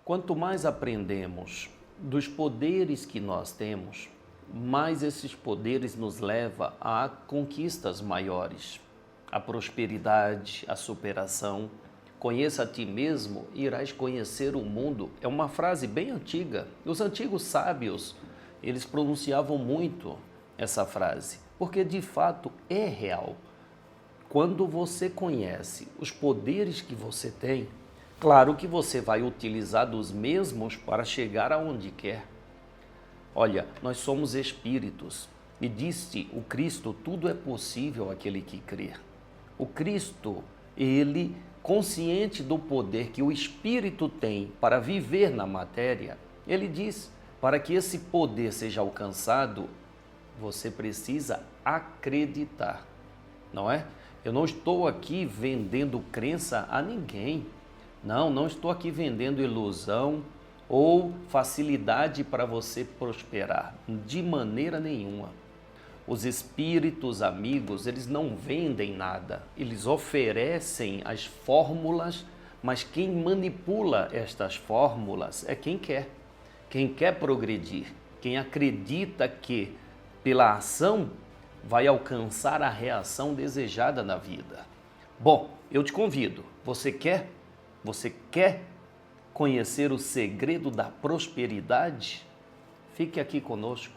Quanto mais aprendemos dos poderes que nós temos, mais esses poderes nos levam a conquistas maiores, a prosperidade, a superação. Conheça a ti mesmo e irás conhecer o mundo. É uma frase bem antiga. Os antigos sábios, eles pronunciavam muito essa frase, porque de fato é real. Quando você conhece os poderes que você tem, claro que você vai utilizar dos mesmos para chegar aonde quer. Olha, nós somos espíritos e disse o Cristo, tudo é possível àquele que crer. O Cristo, ele, consciente do poder que o espírito tem para viver na matéria, ele diz, para que esse poder seja alcançado, você precisa acreditar, não é? Eu não estou aqui vendendo crença a ninguém. Não estou aqui vendendo ilusão ou facilidade para você prosperar, de maneira nenhuma. Os espíritos amigos, eles não vendem nada, eles oferecem as fórmulas, mas quem manipula estas fórmulas é quem quer. Quem quer progredir, quem acredita que pela ação vai alcançar a reação desejada na vida. Bom, eu te convido, você quer conhecer o segredo da prosperidade? Fique aqui conosco.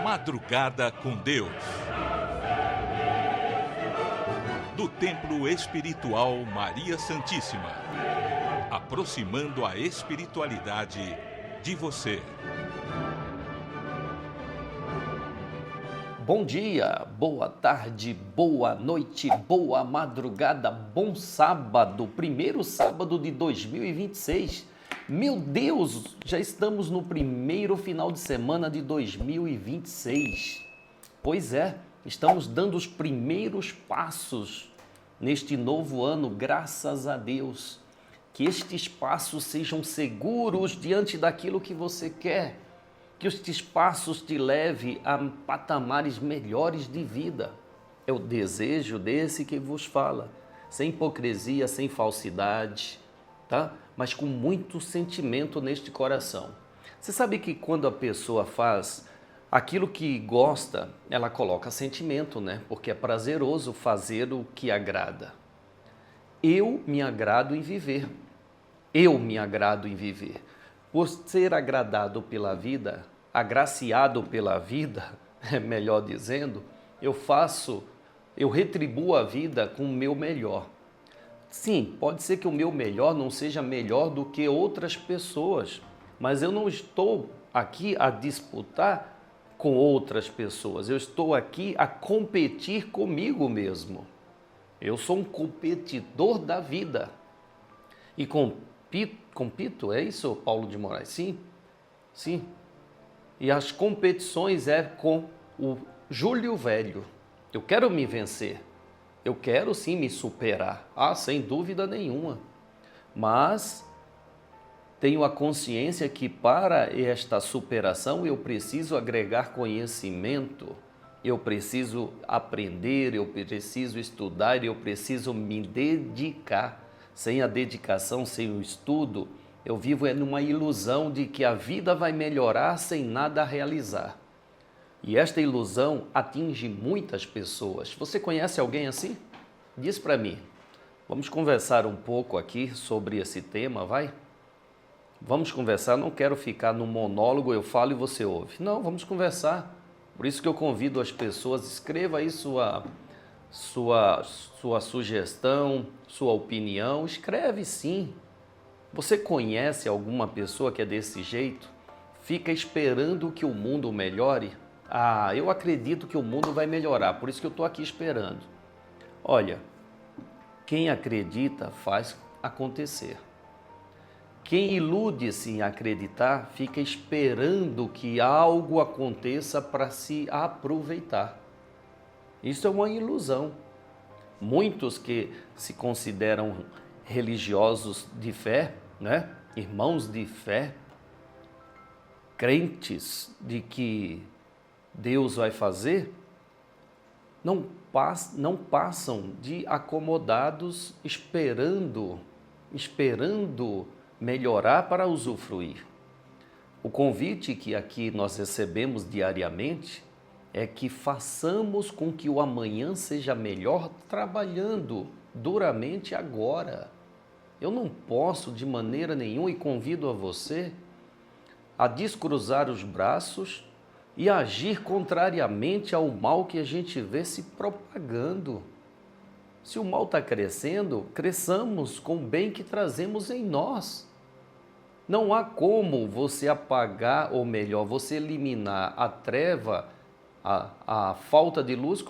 Madrugada com Deus. Do Templo Espiritual Maria Santíssima. Aproximando a espiritualidade de você. Bom dia, boa tarde, boa noite, boa madrugada, bom sábado, primeiro sábado de 2026. Meu Deus, já estamos no primeiro final de semana de 2026. Pois é, estamos dando os primeiros passos neste novo ano, graças a Deus. Que estes passos sejam seguros diante daquilo que você quer. Que estes passos te levem a patamares melhores de vida. É o desejo desse que vos fala, sem hipocrisia, sem falsidade, tá? Mas com muito sentimento neste coração. Você sabe que quando a pessoa faz aquilo que gosta, ela coloca sentimento, né? Porque é prazeroso fazer o que agrada. Eu me agrado em viver. Eu me agrado em viver. Por ser agradado pela vida, agraciado pela vida, melhor dizendo, eu retribuo a vida com o meu melhor. Sim, pode ser que o meu melhor não seja melhor do que outras pessoas, mas eu não estou aqui a disputar com outras pessoas, eu estou aqui a competir comigo mesmo. Eu sou um competidor da vida. E compito, é isso, Paulo de Moraes? Sim. E as competições é com o Júlio Velho. Eu quero me vencer. Eu quero sim me superar. Sem dúvida nenhuma. Mas tenho a consciência que para esta superação eu preciso agregar conhecimento. Eu preciso aprender, eu preciso estudar, eu preciso me dedicar. Sem a dedicação, sem o estudo, eu vivo numa ilusão de que a vida vai melhorar sem nada a realizar. E esta ilusão atinge muitas pessoas. Você conhece alguém assim? Diz para mim. Vamos conversar um pouco aqui sobre esse tema, vai? Vamos conversar, não quero ficar no monólogo, eu falo e você ouve. Não, vamos conversar. Por isso que eu convido as pessoas, escreva aí sua sugestão, sua opinião, escreve sim. Você conhece alguma pessoa que é desse jeito? Fica esperando que o mundo melhore? Eu acredito que o mundo vai melhorar, por isso que eu estou aqui esperando. Olha, quem acredita faz acontecer. Quem ilude-se em acreditar fica esperando que algo aconteça para se aproveitar. Isso é uma ilusão. Muitos que se consideram religiosos de fé, né? Irmãos de fé, crentes de que Deus vai fazer, não não passam de acomodados esperando melhorar para usufruir. O convite que aqui nós recebemos diariamente é que façamos com que o amanhã seja melhor trabalhando duramente agora. Eu não posso de maneira nenhuma, e convido a você a descruzar os braços e agir contrariamente ao mal que a gente vê se propagando. Se o mal está crescendo, cresçamos com o bem que trazemos em nós. Não há como você apagar, ou melhor, você eliminar a treva, a falta de luz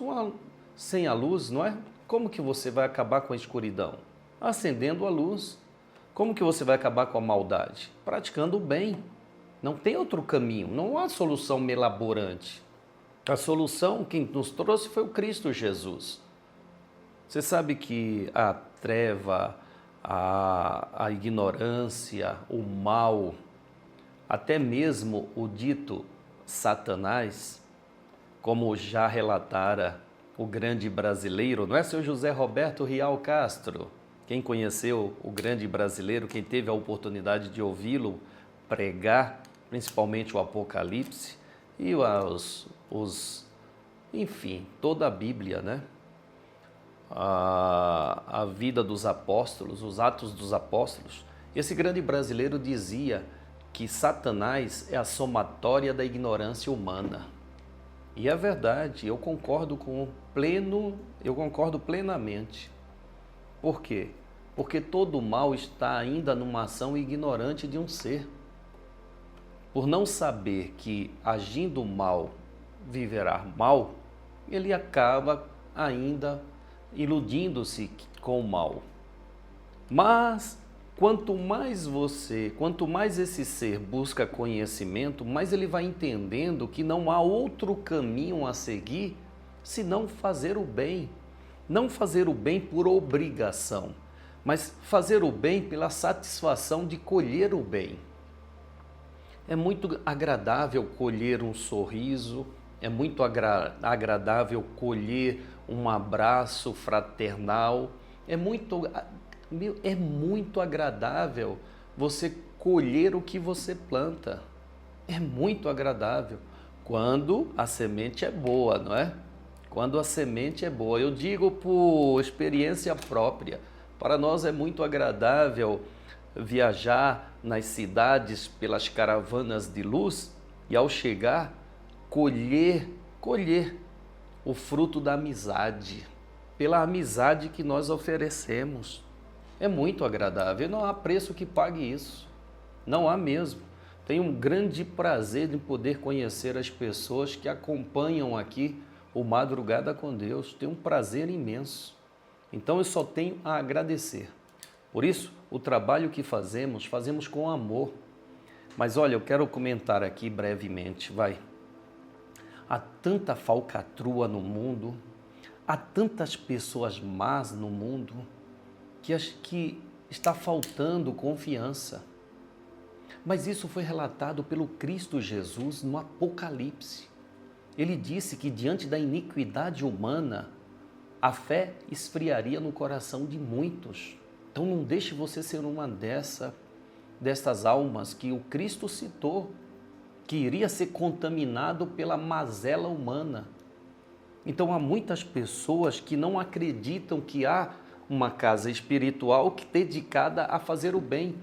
sem a luz, não é? Como que você vai acabar com a escuridão? Acendendo a luz. Como que você vai acabar com a maldade? Praticando o bem. Não tem outro caminho, não há solução melaborante. A solução, quem nos trouxe foi o Cristo Jesus. Você sabe que a treva, a ignorância, o mal, até mesmo o dito Satanás, como já relatara o grande brasileiro, não é, seu José Roberto Rial Castro? Quem conheceu o grande brasileiro, quem teve a oportunidade de ouvi-lo pregar, principalmente o Apocalipse e enfim, toda a Bíblia, né? A vida dos apóstolos, os Atos dos Apóstolos. Esse grande brasileiro dizia que Satanás é a somatória da ignorância humana. E é verdade, eu concordo plenamente. Por quê? Porque todo mal está ainda numa ação ignorante de um ser. Por não saber que agindo mal viverá mal, ele acaba ainda iludindo-se com o mal. Mas quanto mais esse ser busca conhecimento, mais ele vai entendendo que não há outro caminho a seguir senão fazer o bem. Não fazer o bem por obrigação, mas fazer o bem pela satisfação de colher o bem. É muito agradável colher um sorriso, é muito agradável colher um abraço fraternal, é muito agradável você colher o que você planta. É muito agradável quando a semente é boa, não é? Quando a semente é boa. Eu digo por experiência própria, para nós é muito agradável viajar nas cidades pelas caravanas de luz e ao chegar colher o fruto da amizade, pela amizade que nós oferecemos. É muito agradável, não há preço que pague isso, não há mesmo. Tenho um grande prazer em poder conhecer as pessoas que acompanham aqui o Madrugada com Deus, tenho um prazer imenso. Então eu só tenho a agradecer. Por isso, o trabalho que fazemos com amor. Mas olha, eu quero comentar aqui brevemente, Há tanta falcatrua no mundo, há tantas pessoas más no mundo, que está faltando confiança. Mas isso foi relatado pelo Cristo Jesus no Apocalipse. Ele disse que diante da iniquidade humana, a fé esfriaria no coração de muitos. Então não deixe você ser uma dessas almas que o Cristo citou, que iria ser contaminado pela mazela humana. Então há muitas pessoas que não acreditam que há uma casa espiritual dedicada a fazer o bem.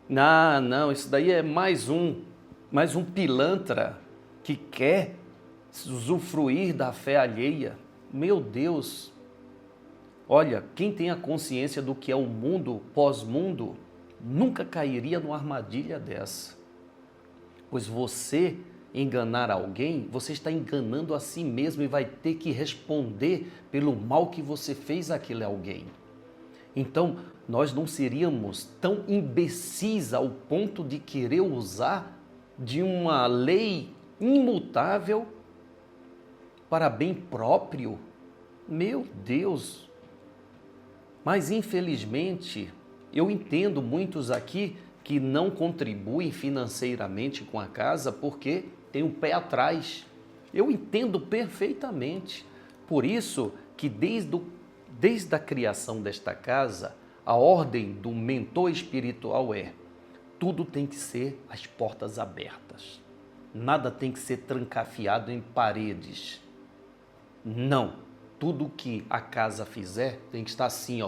Não, isso daí é mais um pilantra que quer usufruir da fé alheia. Meu Deus! Olha, quem tem a consciência do que é o mundo pós-mundo, nunca cairia numa armadilha dessa. Pois você enganar alguém, você está enganando a si mesmo e vai ter que responder pelo mal que você fez àquele alguém. Então, nós não seríamos tão imbecis ao ponto de querer usar de uma lei imutável para bem próprio. Meu Deus! Mas, infelizmente, eu entendo muitos aqui que não contribuem financeiramente com a casa porque tem um pé atrás. Eu entendo perfeitamente. Por isso que desde a criação desta casa, a ordem do mentor espiritual é: tudo tem que ser as portas abertas. Nada tem que ser trancafiado em paredes. Não. Tudo que a casa fizer tem que estar assim,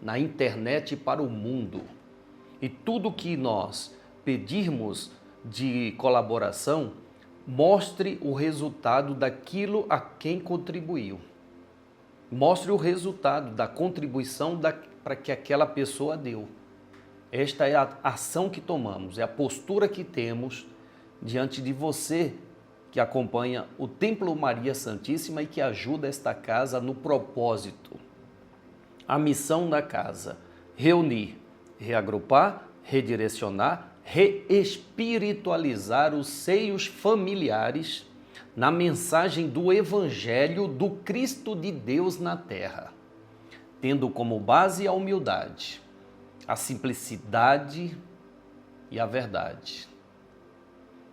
na internet para o mundo. E tudo que nós pedirmos de colaboração, mostre o resultado daquilo a quem contribuiu. Mostre o resultado da contribuição para que aquela pessoa deu. Esta é a ação que tomamos, é a postura que temos diante de você que acompanha o Templo Maria Santíssima e que ajuda esta casa no propósito. A missão da casa: reunir, reagrupar, redirecionar, reespiritualizar os seios familiares na mensagem do Evangelho do Cristo de Deus na Terra, tendo como base a humildade, a simplicidade e a verdade,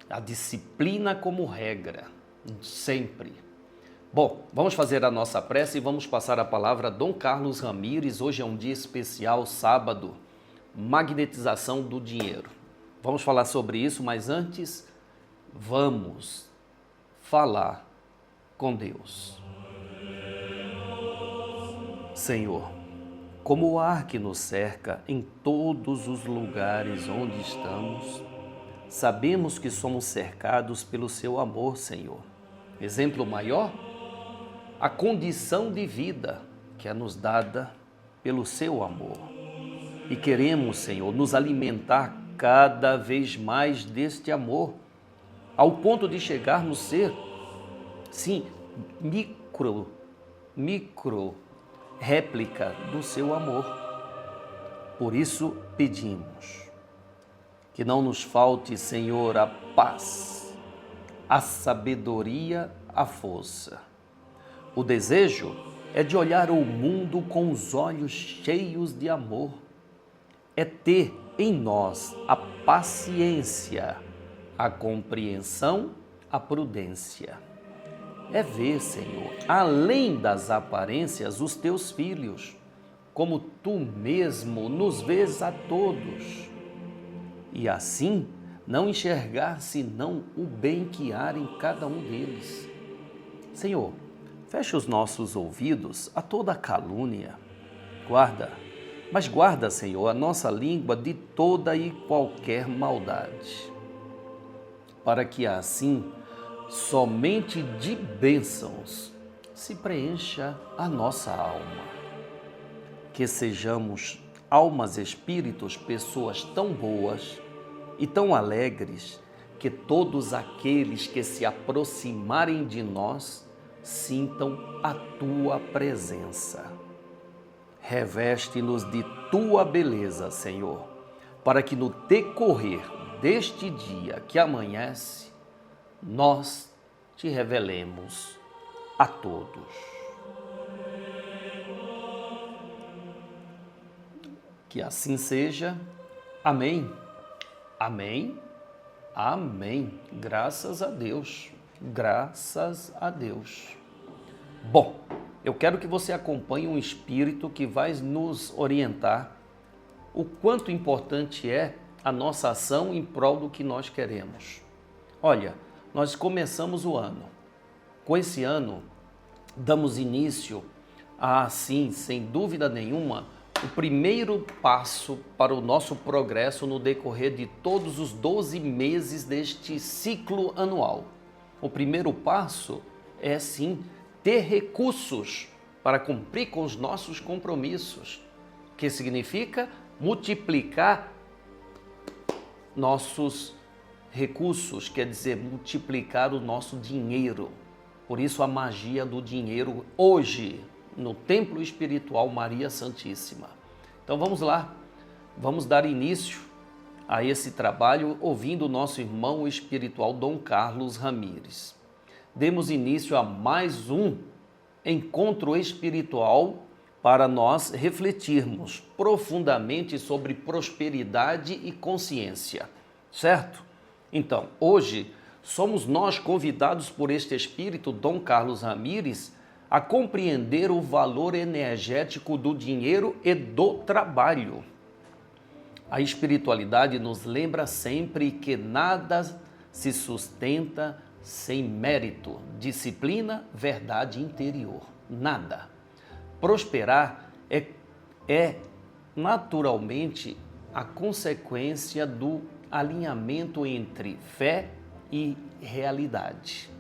a disciplina como regra, sempre. Bom, vamos fazer a nossa prece e vamos passar a palavra a Dom Carlos Ramires. Hoje é um dia especial, sábado, magnetização do dinheiro. Vamos falar sobre isso, mas antes, vamos falar com Deus. Senhor, como o ar que nos cerca em todos os lugares onde estamos, sabemos que somos cercados pelo seu amor, Senhor. Exemplo maior? A condição de vida que é nos dada pelo seu amor. E queremos, Senhor, nos alimentar cada vez mais deste amor, ao ponto de chegarmos a ser, sim, micro réplica do seu amor. Por isso pedimos que não nos falte, Senhor, a paz, a sabedoria, a força. O desejo é de olhar o mundo com os olhos cheios de amor. É ter em nós a paciência, a compreensão, a prudência. É ver, Senhor, além das aparências, os teus filhos, como tu mesmo nos vês a todos. E assim, não enxergar senão o bem que há em cada um deles. Senhor, fecha os nossos ouvidos a toda calúnia. Guarda, Senhor, a nossa língua de toda e qualquer maldade, para que assim, somente de bênçãos, se preencha a nossa alma. Que sejamos almas, espíritos, pessoas tão boas e tão alegres, que todos aqueles que se aproximarem de nós sintam a tua presença. Reveste-nos de tua beleza, Senhor, para que no decorrer deste dia que amanhece, nós te revelemos a todos. Que assim seja. Amém. Amém. Amém. Graças a Deus. Graças a Deus. Bom, eu quero que você acompanhe um espírito que vai nos orientar o quanto importante é a nossa ação em prol do que nós queremos. Olha, nós começamos o ano. Com esse ano, damos início a, sim, sem dúvida nenhuma, o primeiro passo para o nosso progresso no decorrer de todos os 12 meses deste ciclo anual. O primeiro passo é, sim, ter recursos para cumprir com os nossos compromissos, que significa multiplicar nossos recursos, quer dizer, multiplicar o nosso dinheiro. Por isso a magia do dinheiro hoje, no Templo Espiritual Maria Santíssima. Então vamos lá, vamos dar início a esse trabalho ouvindo o nosso irmão espiritual Dom Carlos Ramires. Demos início a mais um encontro espiritual para nós refletirmos profundamente sobre prosperidade e consciência, certo? Então, hoje somos nós convidados por este espírito, Dom Carlos Ramires, a compreender o valor energético do dinheiro e do trabalho. A espiritualidade nos lembra sempre que nada se sustenta sem mérito, disciplina, verdade interior. Nada. Prosperar é naturalmente a consequência do alinhamento entre fé e realidade.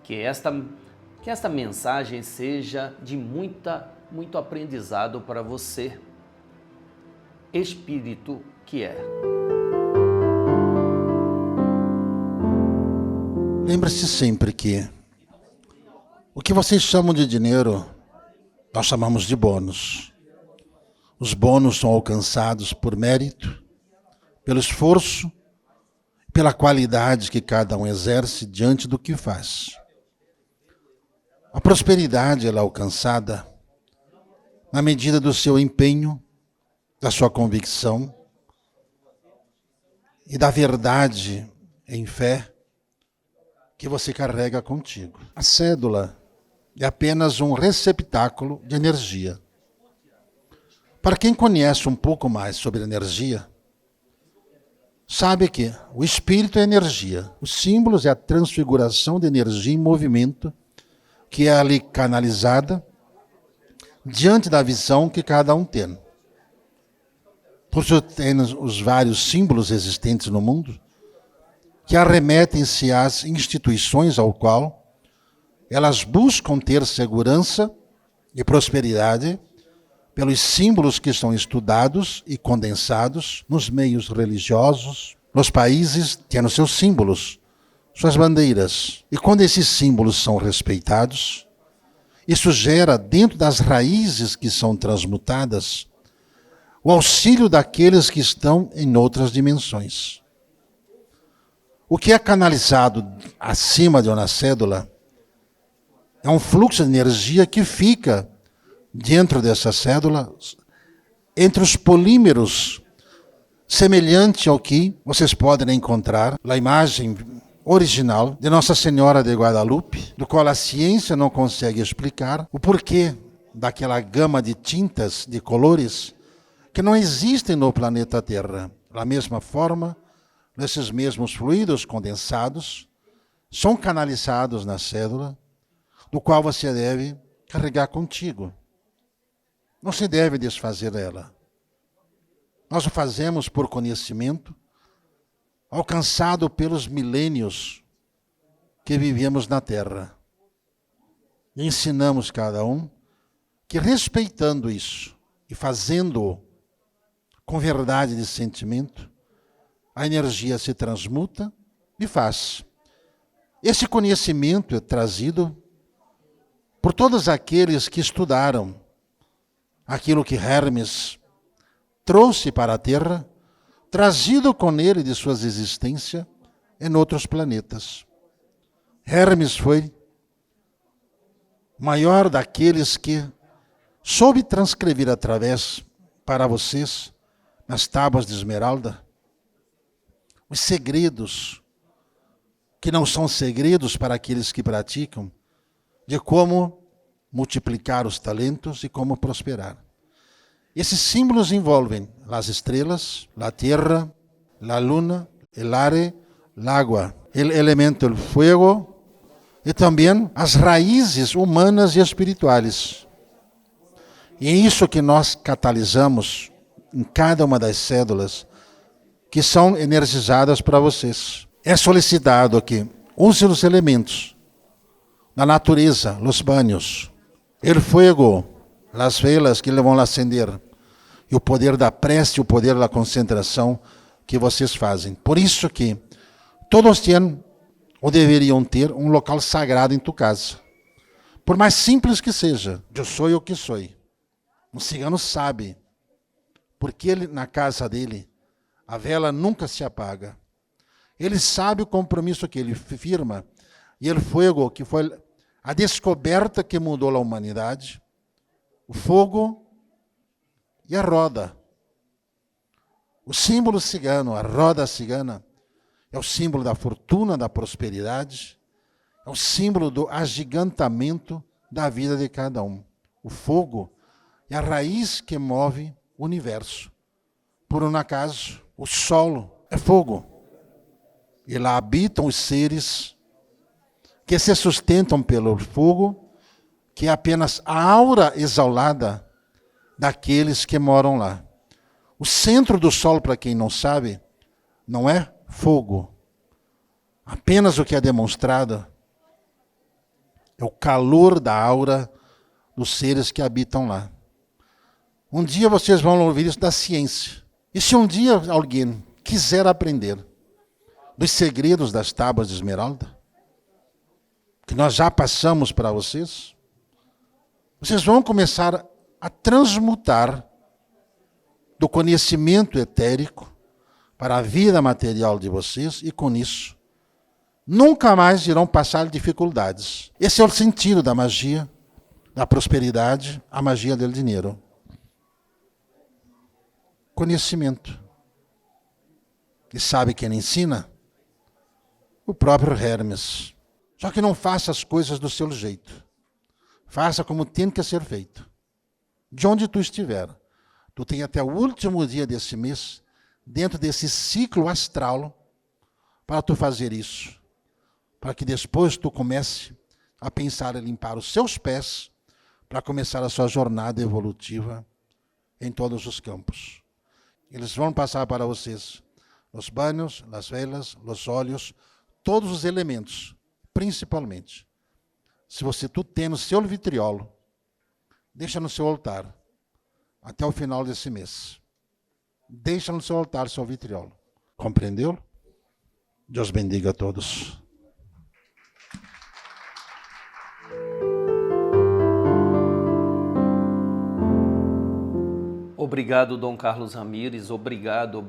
Que esta mensagem seja de muito aprendizado para você, espírito que é. Lembre-se sempre que o que vocês chamam de dinheiro, nós chamamos de bônus. Os bônus são alcançados por mérito, pelo esforço, pela qualidade que cada um exerce diante do que faz. A prosperidade ela é alcançada na medida do seu empenho, da sua convicção e da verdade em fé que você carrega contigo. A cédula é apenas um receptáculo de energia. Para quem conhece um pouco mais sobre energia, sabe que o espírito é energia. Os símbolos é a transfiguração de energia em movimento que é ali canalizada diante da visão que cada um tem. Por isso tem os vários símbolos existentes no mundo que arremetem-se às instituições ao qual elas buscam ter segurança e prosperidade pelos símbolos que são estudados e condensados nos meios religiosos, nos países tendo seus símbolos, suas bandeiras. E quando esses símbolos são respeitados, isso gera dentro das raízes que são transmutadas o auxílio daqueles que estão em outras dimensões. O que é canalizado acima de uma cédula é um fluxo de energia que fica dentro dessa cédula, entre os polímeros, semelhante ao que vocês podem encontrar na imagem original de Nossa Senhora de Guadalupe, do qual a ciência não consegue explicar o porquê daquela gama de tintas, de colores, que não existem no planeta Terra. Da mesma forma, esses mesmos fluidos condensados são canalizados na cédula, do qual você deve carregar contigo. Não se deve desfazer dela. Nós o fazemos por conhecimento, alcançado pelos milênios que vivemos na Terra. E ensinamos cada um que, respeitando isso e fazendo-o com verdade de sentimento, a energia se transmuta e faz. Esse conhecimento é trazido por todos aqueles que estudaram aquilo que Hermes trouxe para a Terra, trazido com ele de suas existências em outros planetas. Hermes foi o maior daqueles que soube transcrever através para vocês, nas tábuas de esmeralda, os segredos, que não são segredos para aqueles que praticam, de como multiplicar os talentos e como prosperar. Esses símbolos envolvem as estrelas, a terra, a luna, o aire, a água, o elemento do fogo e também as raízes humanas e espirituais. E é isso que nós catalisamos em cada uma das cédulas que são energizadas para vocês. É solicitado que use os elementos da natureza, os banhos, o fogo, as velas que vão acender, e o poder da prece, o poder da concentração que vocês fazem. Por isso que todos têm, ou deveriam ter, um local sagrado em tua casa. Por mais simples que seja, eu sou o que sou. Um cigano sabe, porque ele, na casa dele, a vela nunca se apaga. Ele sabe o compromisso que ele firma, e o fogo, que foi a descoberta que mudou a humanidade, o fogo e a roda. O símbolo cigano, a roda cigana, é o símbolo da fortuna, da prosperidade, é o símbolo do agigantamento da vida de cada um. O fogo é a raiz que move o universo. Por um acaso, o solo é fogo. E lá habitam os seres que se sustentam pelo fogo, que é apenas a aura exalada daqueles que moram lá. O centro do solo, para quem não sabe, não é fogo. Apenas o que é demonstrado é o calor da aura dos seres que habitam lá. Um dia vocês vão ouvir isso da ciência. E se um dia alguém quiser aprender dos segredos das tábuas de esmeralda, que nós já passamos para vocês, vocês vão começar a transmutar do conhecimento etérico para a vida material de vocês, e com isso nunca mais irão passar dificuldades. Esse é o sentido da magia da prosperidade, a magia do dinheiro. Conhecimento. E sabe quem ensina? O próprio Hermes. Só que não faça as coisas do seu jeito. Faça como tem que ser feito. De onde tu estiver. Tu tem até o último dia desse mês, dentro desse ciclo astral, para tu fazer isso. Para que depois tu comece a pensar em limpar os seus pés, para começar a sua jornada evolutiva em todos os campos. Eles vão passar para vocês os banhos, as velas, os óleos, todos os elementos, principalmente. Se tu tem no seu vitriolo, deixa no seu altar, até o final desse mês. Deixa no seu altar seu vitriolo. Compreendeu? Deus bendiga a todos. Obrigado, Dom Carlos Ramires, obrigado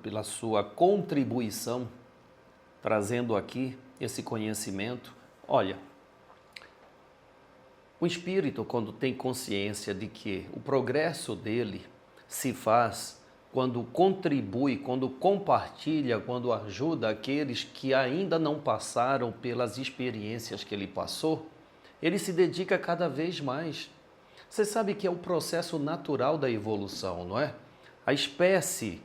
pela sua contribuição, trazendo aqui esse conhecimento. Olha, o espírito, quando tem consciência de que o progresso dele se faz quando contribui, quando compartilha, quando ajuda aqueles que ainda não passaram pelas experiências que ele passou, ele se dedica cada vez mais. Você sabe que é o processo natural da evolução, não é? A espécie,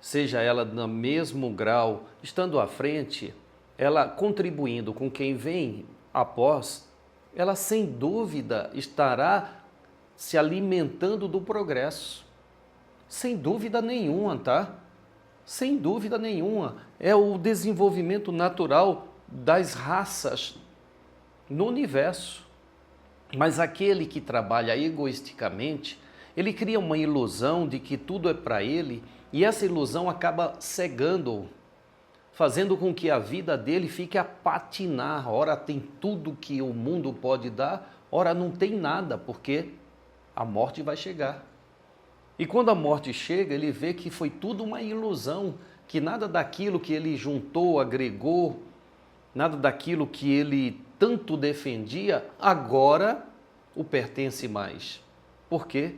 seja ela no mesmo grau, estando à frente, ela contribuindo com quem vem após, ela sem dúvida estará se alimentando do progresso. Sem dúvida nenhuma, tá? Sem dúvida nenhuma. É o desenvolvimento natural das raças no universo. Mas aquele que trabalha egoisticamente, ele cria uma ilusão de que tudo é para ele, e essa ilusão acaba cegando-o, fazendo com que a vida dele fique a patinar. Ora tem tudo que o mundo pode dar, ora não tem nada, porque a morte vai chegar. E quando a morte chega, ele vê que foi tudo uma ilusão, que nada daquilo que ele juntou, agregou, nada daquilo que ele tanto defendia, agora o pertence mais. Por quê?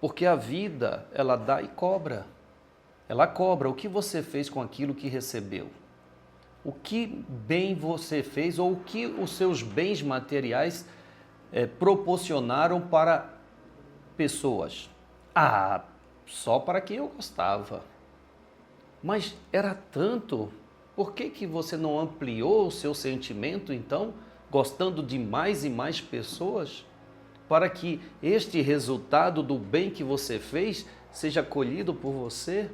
Porque a vida, ela dá e cobra. Ela cobra o que você fez com aquilo que recebeu. O que bem você fez ou o que os seus bens materiais proporcionaram para pessoas. Ah, só para quem eu gostava. Mas era tanto. Por que você não ampliou o seu sentimento, então, gostando de mais e mais pessoas, para que este resultado do bem que você fez seja colhido por você?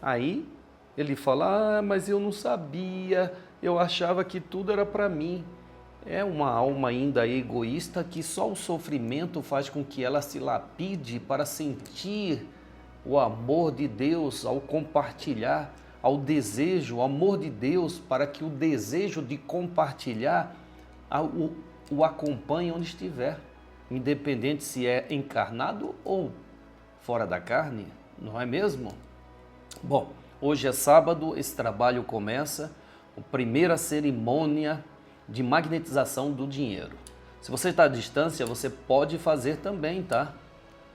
Aí ele fala, mas eu não sabia, eu achava que tudo era para mim. É uma alma ainda egoísta que só o sofrimento faz com que ela se lapide para sentir o amor de Deus ao compartilhar, ao desejo, o amor de Deus, para que o desejo de compartilhar o acompanhe onde estiver, independente se é encarnado ou fora da carne, não é mesmo? Bom, hoje é sábado, esse trabalho começa, a primeira cerimônia de magnetização do dinheiro. Se você está à distância, você pode fazer também, tá?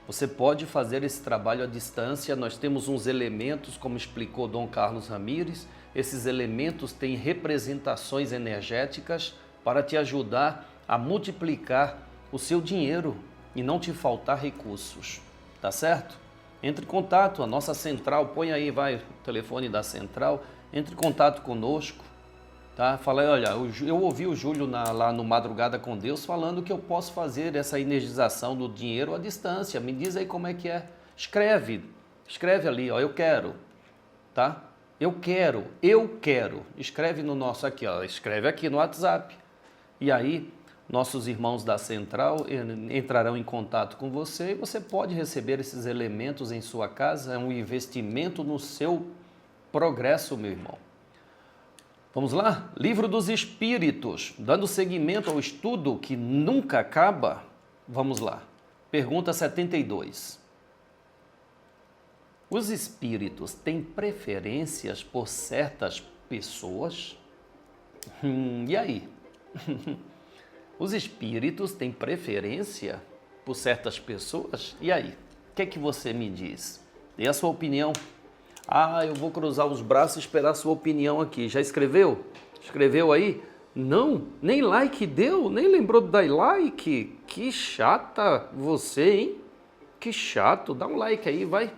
Você pode fazer esse trabalho à distância. Nós temos uns elementos, como explicou Dom Carlos Ramires. Esses elementos têm representações energéticas para te ajudar a multiplicar o seu dinheiro e não te faltar recursos, tá certo? Entre em contato, a nossa central, põe aí, vai, o telefone da central, entre em contato conosco, tá? Fala aí, olha, eu ouvi o Júlio lá no Madrugada com Deus falando que eu posso fazer essa energização do dinheiro à distância, me diz aí como é que é. Escreve ali, ó, eu quero, tá? Eu quero. Escreve no nosso aqui, ó, escreve aqui no WhatsApp. E aí, nossos irmãos da central entrarão em contato com você e você pode receber esses elementos em sua casa, é um investimento no seu progresso, meu irmão. Vamos lá? Livro dos Espíritos, dando seguimento ao estudo que nunca acaba. Vamos lá. Pergunta 72. Os espíritos têm preferências por certas pessoas? E aí? Os espíritos têm preferência por certas pessoas? E aí? O que é que você me diz? Dê a sua opinião. Ah, eu vou cruzar os braços e esperar a sua opinião aqui. Já escreveu? Escreveu aí? Não, nem like deu, nem lembrou de dar like. Que chata você, hein? Que chato. Dá um like aí, vai.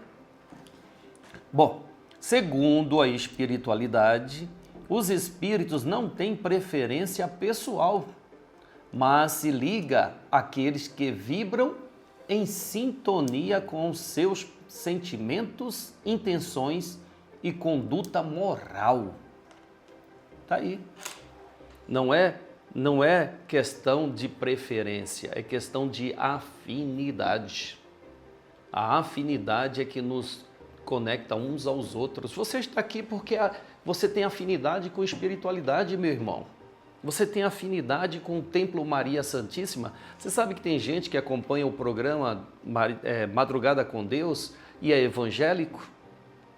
Bom, segundo a espiritualidade, os espíritos não têm preferência pessoal, mas se liga àqueles que vibram em sintonia com os seus sentimentos, intenções e conduta moral. Tá aí. Não é questão de preferência, é questão de afinidade. A afinidade é que nos conecta uns aos outros. Você está aqui porque você tem afinidade com espiritualidade, meu irmão. Você tem afinidade com o Templo Maria Santíssima. Você sabe que tem gente que acompanha o programa Madrugada com Deus e é evangélico?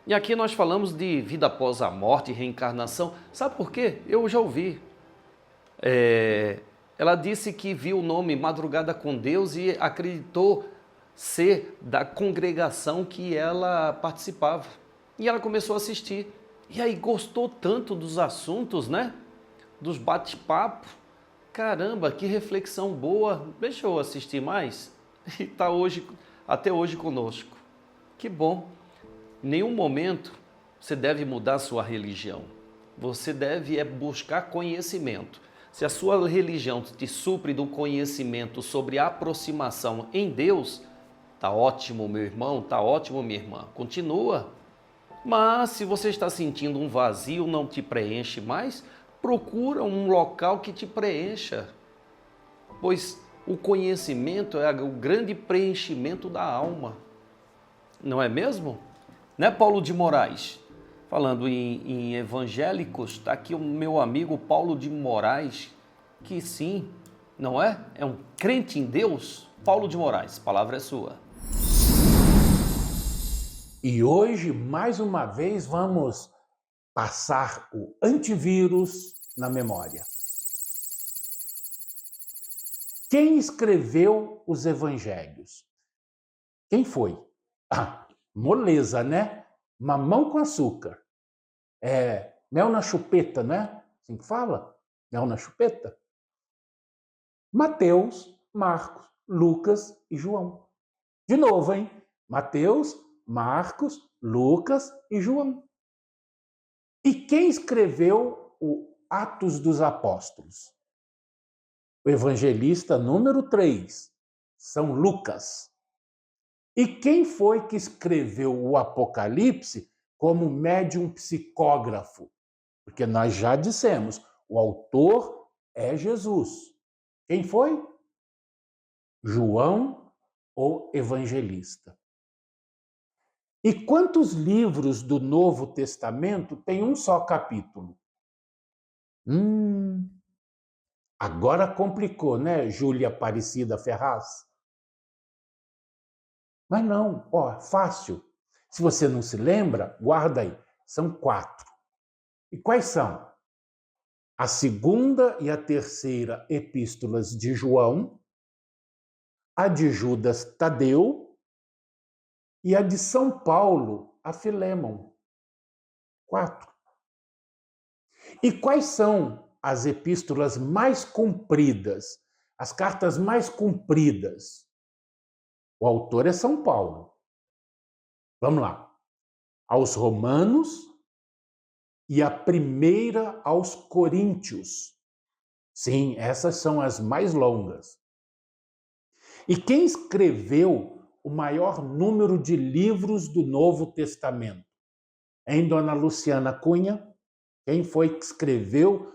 E aqui nós falamos de vida após a morte e reencarnação. Sabe por quê? Eu já ouvi. Ela disse que viu o nome Madrugada com Deus e acreditou ser da congregação que ela participava. E ela começou a assistir. E aí gostou tanto dos assuntos, né? Dos bate-papo. Caramba, que reflexão boa. Deixa eu assistir mais. E está até hoje conosco. Que bom. Em nenhum momento você deve mudar a sua religião. Você deve buscar conhecimento. Se a sua religião te supre do conhecimento sobre a aproximação em Deus, tá ótimo, meu irmão, tá ótimo, minha irmã. Continua. Mas se você está sentindo um vazio, não te preenche mais, procura um local que te preencha. Pois o conhecimento é o grande preenchimento da alma. Não é mesmo? Né, Paulo de Moraes? Falando em evangélicos, está aqui o meu amigo Paulo de Moraes, que sim, não é? É um crente em Deus. Paulo de Moraes, a palavra é sua. E hoje, mais uma vez, vamos passar o antivírus na memória. Quem escreveu os evangelhos? Quem foi? Moleza, né? Mamão com açúcar. Mel na chupeta, né? Assim que fala? Mel na chupeta. Mateus, Marcos, Lucas e João. De novo, hein? Mateus, Marcos, Lucas e João. E quem escreveu o Atos dos Apóstolos? O evangelista número 3, São Lucas. E quem foi que escreveu o Apocalipse como médium psicógrafo? Porque nós já dissemos, o autor é Jesus. Quem foi? João, o evangelista. E quantos livros do Novo Testamento tem um só capítulo? Agora complicou, né, Júlia Aparecida Ferraz? Mas não, fácil. Se você não se lembra, guarda aí. São 4. E quais são? A 2ª e a 3ª epístolas de João, a de Judas Tadeu e a de São Paulo a Filémon. 4. E quais são as epístolas mais compridas as cartas mais compridas. O autor é São Paulo. Vamos lá. Aos Romanos e a primeira aos Coríntios. Sim, essas são as mais longas. E quem escreveu o maior número de livros do Novo Testamento? Hein, dona Luciana Cunha? Quem foi que escreveu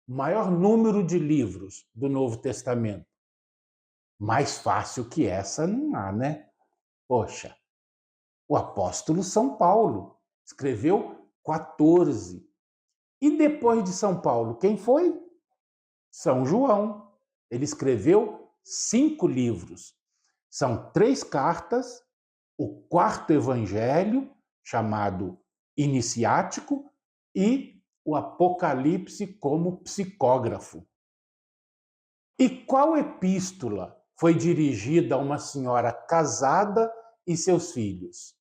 o maior número de livros do Novo Testamento? Mais fácil que essa não há, né? Poxa, o apóstolo São Paulo escreveu 14. E depois de São Paulo, quem foi? São João. Ele escreveu 5 livros. São 3 cartas, o quarto evangelho, chamado Iniciático, e o Apocalipse como psicógrafo. E qual epístola foi dirigida a uma senhora casada e seus filhos?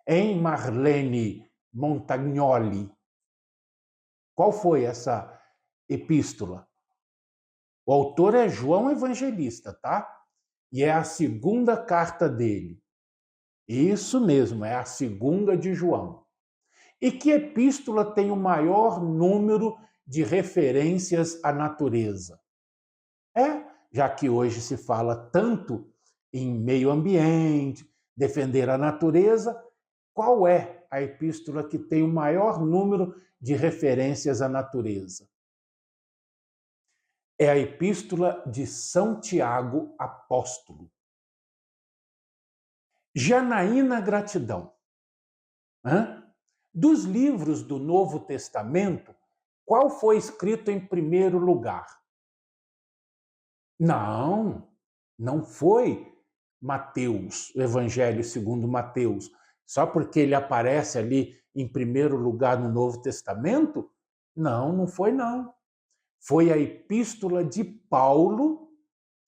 Em Marlene Montagnoli. Qual foi essa epístola? O autor é João Evangelista, tá? E é a segunda carta dele. Isso mesmo, é a segunda de João. E que epístola tem o maior número de referências à natureza? Já que hoje se fala tanto em meio ambiente, defender a natureza, qual é a epístola que tem o maior número de referências à natureza? É a epístola de São Tiago Apóstolo. Janaína Gratidão. Dos livros do Novo Testamento, qual foi escrito em primeiro lugar? Não foi Mateus, o Evangelho segundo Mateus. Só porque ele aparece ali em primeiro lugar no Novo Testamento? Não foi não. Foi a epístola de Paulo,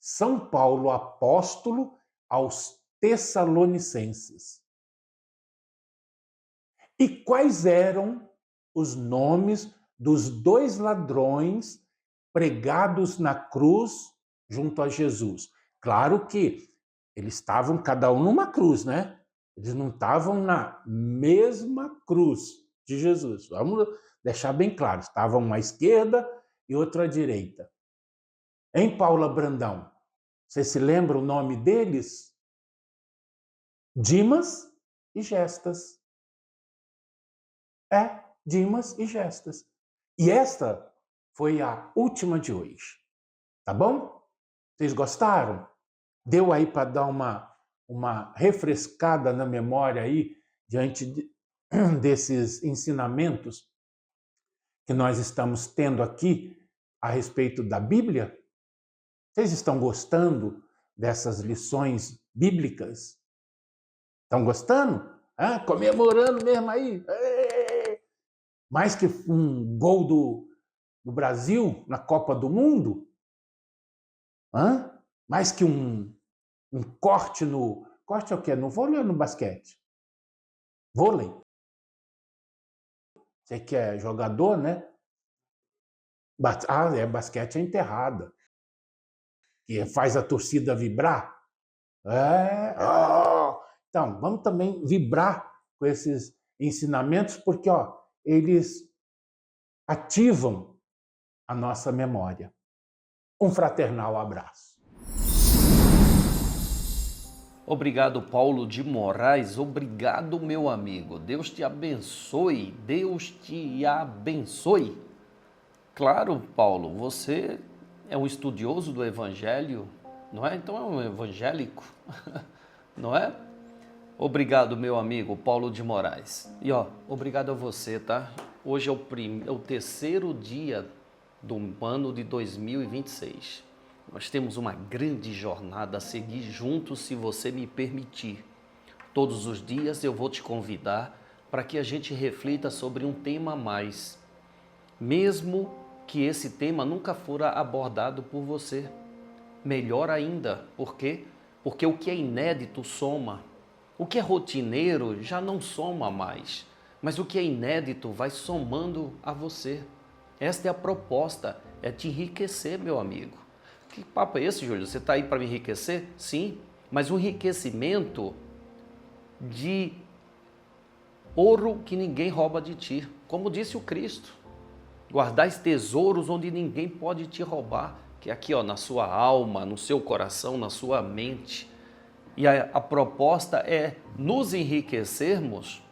São Paulo apóstolo, aos Tessalonicenses. E quais eram os nomes dos 2 ladrões pregados na cruz junto a Jesus? Claro que eles estavam cada um numa cruz, né? Eles não estavam na mesma cruz de Jesus. Vamos deixar bem claro. Estavam uma à esquerda e outra à direita. Em Paula Brandão, você se lembra o nome deles? Dimas e Gestas. Dimas e Gestas. E esta foi a última de hoje. Tá bom? Vocês gostaram? Deu aí para dar uma refrescada na memória aí, diante desses ensinamentos que nós estamos tendo aqui a respeito da Bíblia? Vocês estão gostando dessas lições bíblicas? Estão gostando? Comemorando mesmo aí? Mais que um gol do Brasil na Copa do Mundo? Mais que um corte no... Corte é o quê? No vôlei ou no basquete? Vôlei. Você que é jogador, né? Basquete é enterrada. Que faz a torcida vibrar. Então, vamos também vibrar com esses ensinamentos, porque eles ativam a nossa memória. Um fraternal abraço. Obrigado, Paulo de Moraes. Obrigado, meu amigo. Deus te abençoe. Deus te abençoe. Claro, Paulo, você é um estudioso do Evangelho, não é? Então é um evangélico, não é? Obrigado, meu amigo Paulo de Moraes. E obrigado a você, tá? Hoje é o 3º dia do ano de 2026. Nós temos uma grande jornada a seguir juntos, se você me permitir. Todos os dias eu vou te convidar para que a gente reflita sobre um tema a mais, mesmo que esse tema nunca fora abordado por você. Melhor ainda, por quê? Porque o que é inédito soma. O que é rotineiro já não soma mais, mas o que é inédito vai somando a você. Esta é a proposta, é te enriquecer, meu amigo. Que papo é esse, Júlio? Você está aí para me enriquecer? Sim, mas um enriquecimento de ouro que ninguém rouba de ti. Como disse o Cristo, guardais tesouros onde ninguém pode te roubar, que é aqui, ó, na sua alma, no seu coração, na sua mente. E a proposta é nos enriquecermos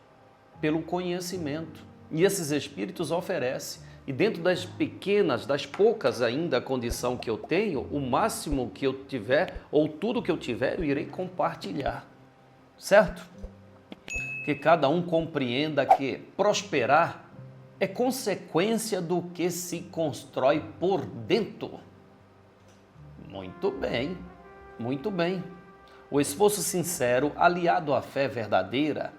pelo conhecimento. E esses espíritos oferecem. E dentro das pequenas, das poucas ainda condição que eu tenho, o máximo que eu tiver, ou tudo que eu tiver, eu irei compartilhar. Certo? Que cada um compreenda que prosperar é consequência do que se constrói por dentro. Muito bem, muito bem. O esforço sincero, aliado à fé verdadeira,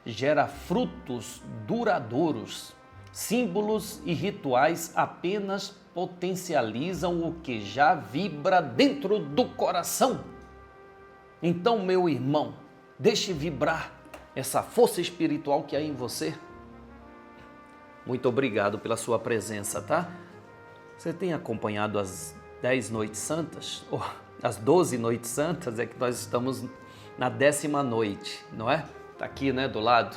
gera frutos duradouros. Símbolos e rituais apenas potencializam o que já vibra dentro do coração. Então, meu irmão, deixe vibrar essa força espiritual que há em você. Muito obrigado pela sua presença, tá? Você tem acompanhado as 10 noites santas? Ou as 12 noites santas? É que nós estamos na 10ª noite, não é? Tá aqui, né, do lado.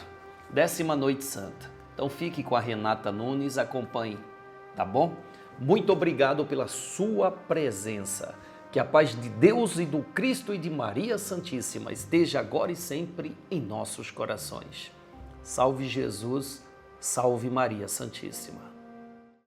10ª noite santa. Então fique com a Renata Nunes, acompanhe, tá bom? Muito obrigado pela sua presença. Que a paz de Deus e do Cristo e de Maria Santíssima esteja agora e sempre em nossos corações. Salve Jesus, salve Maria Santíssima.